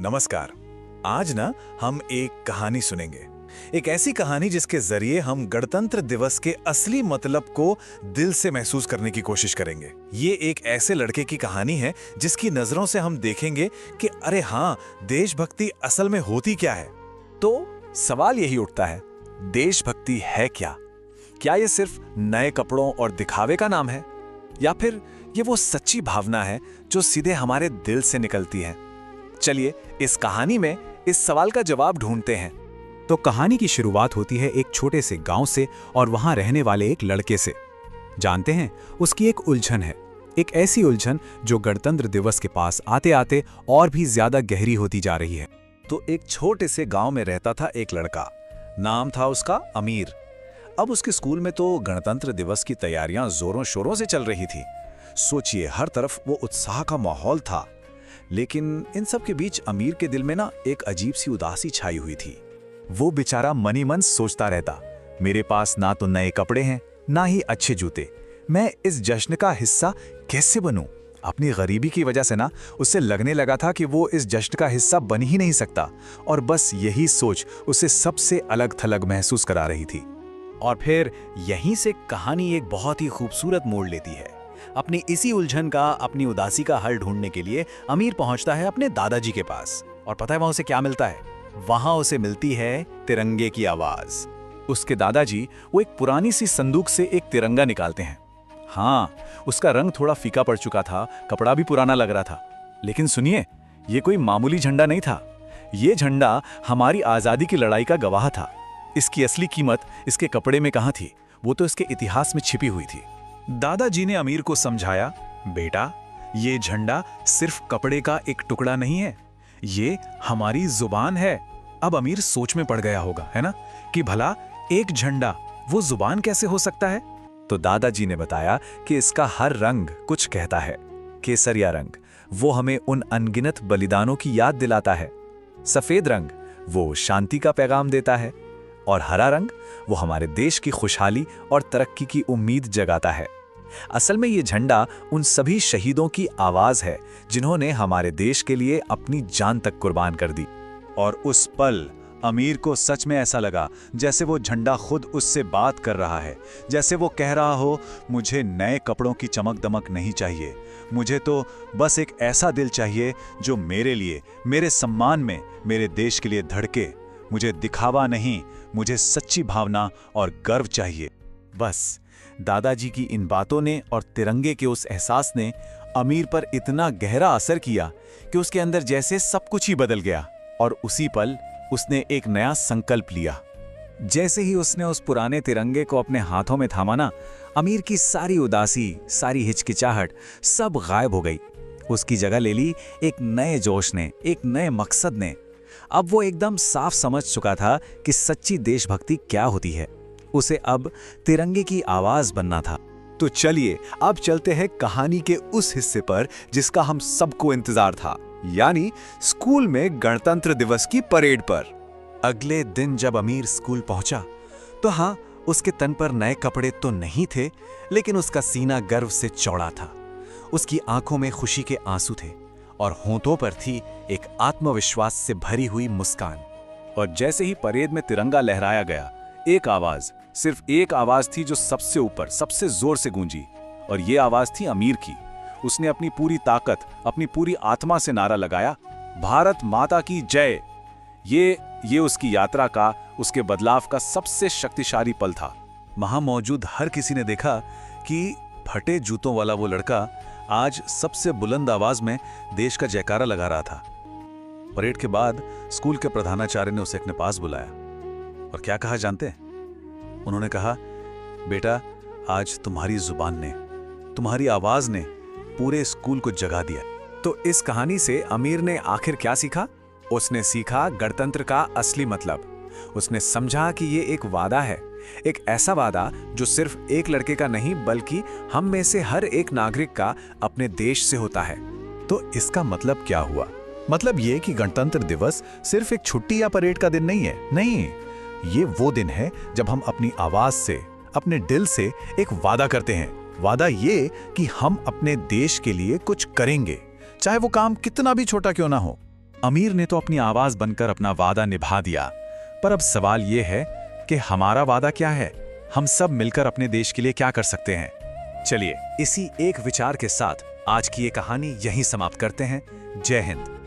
नमस्कार। आज ना हम एक कहानी सुनेंगे। एक ऐसी कहानी जिसके जरिए हम गणतंत्र दिवस के असली मतलब को दिल से महसूस करने की कोशिश करेंगे। ये एक ऐसे लड़के की कहानी है जिसकी नजरों से हम देखेंगे कि अरे हाँ, देशभक्ति असल में होती क्या है। तो सवाल यही उठता है, देशभक्ति है क्या? क्या ये सिर्फ नए कपड़ों और दिखावे का नाम है, या फिर ये वो सच्ची भावना है जो सीधे हमारे दिल से निकलती है? चलिए इस कहानी में इस सवाल का जवाब ढूंढते हैं। तो कहानी की शुरुआत होती है एक छोटे से गांव से और वहां रहने वाले एक लड़के से। जानते हैं, उसकी एक उलझन है, एक ऐसी उलझन जो गणतंत्र दिवस के पास आते आते और भी ज्यादा गहरी होती जा रही है। तो एक छोटे से गांव में रहता था एक लड़का, नाम था उसका अमीर। अब उसके स्कूल में तो गणतंत्र दिवस की तैयारियां जोरों शोरों से चल रही थी। सोचिए, हर तरफ वो उत्साह का माहौल था। लेकिन इन सब के बीच अमीर के दिल में ना एक अजीब सी उदासी छाई हुई थी। वो बेचारा मनी मन सोचता रहता, मेरे पास ना तो नए कपड़े हैं, ना ही अच्छे जूते। मैं इस जश्न का हिस्सा कैसे बनूं? अपनी गरीबी की वजह से ना उसे लगने लगा था कि वो इस जश्न का हिस्सा बन ही नहीं सकता, और बस यही सोच उसे सबसे अलग थलग महसूस करा रही थी। और फिर यहीं से कहानी एक बहुत ही खूबसूरत मोड़ लेती है। अपनी इसी उलझन का, अपनी उदासी का हल ढूंढने के लिए अमीर पहुंचता है अपने दादाजी के पास। और पता है वहां उसे क्या मिलता है? वहां उसे मिलती है तिरंगे की आवाज। उसके दादाजी वो एक पुरानी सी संदूक से एक तिरंगा निकालते हैं। हाँ, उसका रंग थोड़ा फीका पड़ चुका था, कपड़ा भी पुराना लग रहा था। लेकिन सुनिए, ये कोई मामूली झंडा नहीं था। ये झंडा हमारी आजादी की लड़ाई का गवाह था। इसकी असली कीमत इसके कपड़े में कहाँ थी? वो तो इसके इतिहास में छिपी हुई थी। दादाजी ने अमीर को समझाया, बेटा, ये झंडा सिर्फ कपड़े का एक टुकड़ा नहीं है, ये हमारी जुबान है। अब अमीर सोच में पड़ गया होगा, है ना, कि भला एक झंडा वो जुबान कैसे हो सकता है? तो दादाजी ने बताया कि इसका हर रंग कुछ कहता है। केसरिया रंग वो हमें उन अनगिनत बलिदानों की याद दिलाता है, सफेद रंग वो शांति का पैगाम देता है, और हरा रंग वो हमारे देश की खुशहाली और तरक्की की उम्मीद जगाता है। असल में ये झंडा उन सभी शहीदों की आवाज है जिन्होंने हमारे देश के लिए अपनी जान तक कुर्बान कर दी। और उस पल अमीर को सच में ऐसा लगा जैसे वो झंडा खुद उससे बात कर रहा है, जैसे वो कह रहा हो, मुझे नए कपड़ों की चमक दमक नहीं चाहिए, मुझे तो बस एक ऐसा दिल चाहिए जो मेरे लिए, मेरे सम्मान में, मेरे देश के लिए धड़के। मुझे दिखावा नहीं, मुझे सच्ची भावना और गर्व चाहिए। बस दादाजी की इन बातों ने और तिरंगे के उस एहसास ने अमीर पर इतना गहरा असर किया कि उसके अंदर जैसे सब कुछ ही बदल गया। और उसी पल उसने एक नया संकल्प लिया। जैसे ही उसने उस पुराने तिरंगे को अपने हाथों में थामा ना, अमीर की सारी उदासी, सारी हिचकिचाहट सब गायब हो गई। उसकी जगह ले ली एक नए जोश ने, एक नए मकसद ने। अब वो एकदम साफ समझ चुका था कि सच्ची देशभक्ति क्या होती है। उसे अब तिरंगे की आवाज बनना था। तो चलिए अब चलते हैं कहानी के उस हिस्से पर जिसका हम सबको इंतजार था, यानी स्कूल में गणतंत्र दिवस की परेड पर। अगले दिन जब अमीर स्कूल पहुंचा तो हाँ, उसके तन पर नए कपड़े तो नहीं थे, लेकिन उसका सीना गर्व से चौड़ा था। उसकी आंखों में खुशी के आंसू थे और होंठों पर थी एक आत्मविश्वास से भरी हुई मुस्कान। और जैसे ही परेड में तिरंगा लहराया गया, एक आवाज, सिर्फ एक आवाज थी जो सबसे ऊपर, सबसे जोर से गूंजी, और ये आवाज थी अमीर की। उसने अपनी पूरी ताकत, अपनी पूरी आत्मा से नारा लगाया, भारत माता की जय। ये उसकी यात्रा का, उसके बदलाव का सबसे शक्तिशाली पल था। वहां मौजूद हर किसी ने देखा कि फटे जूतों वाला वो लड़का आज सबसे बुलंद आवाज में देश का जयकारा लगा रहा था। परेड के बाद स्कूल के प्रधानाचार्य ने उसे अपने पास बुलाया और क्या कहा जानते हैं? उन्होंने कहा, बेटा, आज तुम्हारी जुबान ने, तुम्हारी आवाज ने पूरे स्कूल को जगा दिया। तो इस कहानी से अमीर ने आखिर क्या सीखा? उसने सीखा गणतंत्र का असली मतलब। उसने समझा कि ये एक वादा है, एक ऐसा वादा जो सिर्फ एक लड़के का नहीं बल्कि हम में से हर एक नागरिक का अपने देश से होता है। तो इसका मतलब क्या हुआ? मतलब ये कि गणतंत्र दिवस सिर्फ एक छुट्टी या परेड का दिन नहीं है। नहीं, ये वो दिन है जब हम अपनी आवाज से, अपने दिल से एक वादा करते हैं। वादा ये कि हम अपने देश के लिए कुछ करेंगे, चाहे वो काम कितना भी छोटा क्यों ना हो। अमीर ने तो अपनी आवाज बनकर अपना वादा निभा दिया, पर अब सवाल ये है कि हमारा वादा क्या है? हम सब मिलकर अपने देश के लिए क्या कर सकते हैं? चलिए इसी एक विचार के साथ आज की ये कहानी यहीं समाप्त करते हैं। जय हिंद।